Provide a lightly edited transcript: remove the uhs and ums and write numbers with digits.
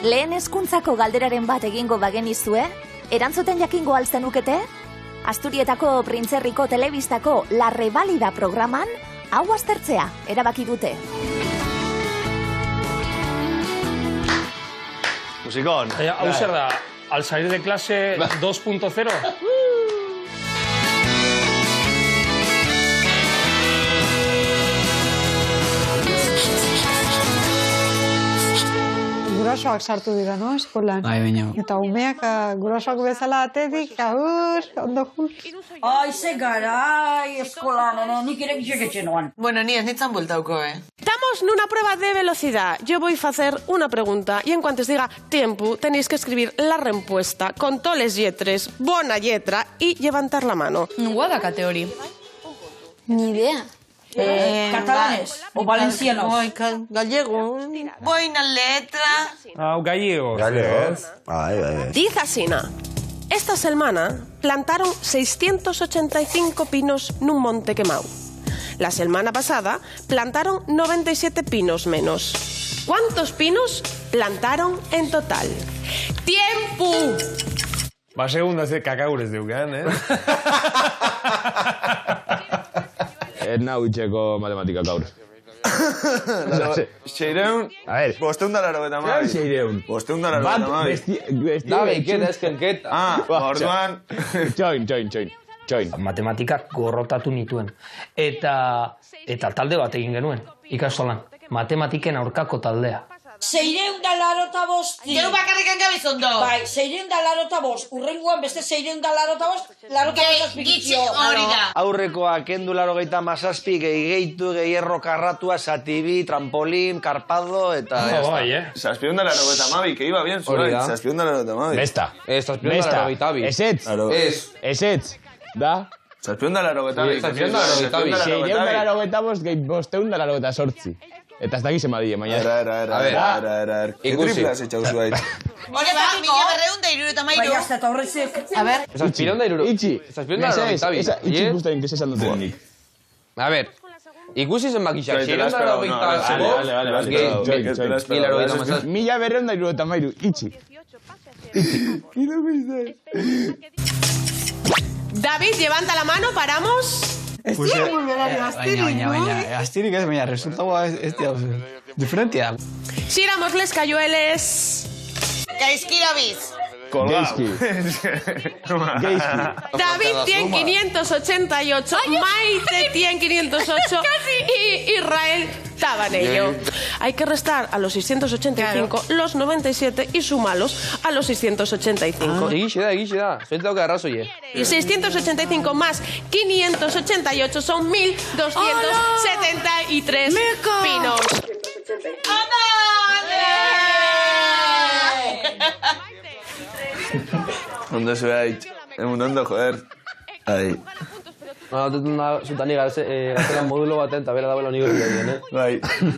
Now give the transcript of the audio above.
Lehen hezkuntzako galderaren bat egingo bagenizue, erantzuten jakingo alzenukete? Asturietako Printzerriko telebistako La Revalida programan, hau aztertzea erabaki dute. Musikon. Hau zer da, al salir de clase 2.0? Gurasoak sartu dira, no, eskolan? Bai, baina. Eta umeak gurasoak bezala atetik, ondo jur. Ai, ze garai, eskolan, nik ere gitxeketxe noan. Bueno, ni ez nintzen bueltauko, Estamos en una prueba de velocidad. Yo voy a hacer una pregunta y en cuanto os diga tiempo, tenéis que escribir la respuesta con todas les lletres, bona lletra y levantar la mano. Guada kategori. Ni idea. Catalanes o valencianos. Gallego. Boina letra. Gallegos. Gallegos. Dice asina. Esta semana plantaron 685 pinos nun monte quemado. La semana pasada plantaron 97 pinos menos. ¿Cuántos pinos plantaron en total? ¡Tiempo! Ba, segundo ez kakagurez deukan, Ez nahu itxeko matematika gaur. Seireun... A ver. Bosteundararo eta mabi. Seireun. Bosteundararo eta mabi. Da, beiketa, eskenketa. Orduan... Join. Matematikak gorrotatu nituen. Eta talde bat egin genuen, ikastolan. Matematiken aurkako taldea. 685. Geu bakarrikan gabizondo. Bai, 685. Urrengoan beste 685. Gitxi hori da. Aurrekoa kendu 97, gehitu, erro karratua, satibi, trampolin, karpado, eta... Zazpiondalaro eta mabi, que iba bien, zuait. Zazpiondalaro eta mabi. Besta. Zazpiondalaro eta mabi. Ezetz. Da? Zazpiondalaro eta mabi. Seireundalaro eta bosteundalaro eta sortzi. Eta ez dakize madie, maia. Era. Ikusi. Hori bat, mila berreunda iruro eta mairu. Bai, hasta eta horrezik. A ver. Zazpironda iruro. Itxi. Itxi guztain, que se esan dute nik. A ver. Ikusi zen bakixak. Seireundalaro gehiago. Mila berreunda iruro eta mairu. Itxi. David, levanta la mano, paramos. Baina, astirik ez, baina, resultagoa ez da, diferentia. Sigamos les cayueles. Gaizkirabiz. Geizki. David tiene 588, Maite tiene 508 y Israel estaba en ello. Hay que restar a los 685 los 97 y sumarlos a los 685. Egixe da. Zuentzauka arrazoie. Y 685 más 588 son 1273 pinos. Ondo zuait. Emun ondo, joder. Ai. Zutani gazela modulo baten, eta bera dabela unibertsitatean, Bai.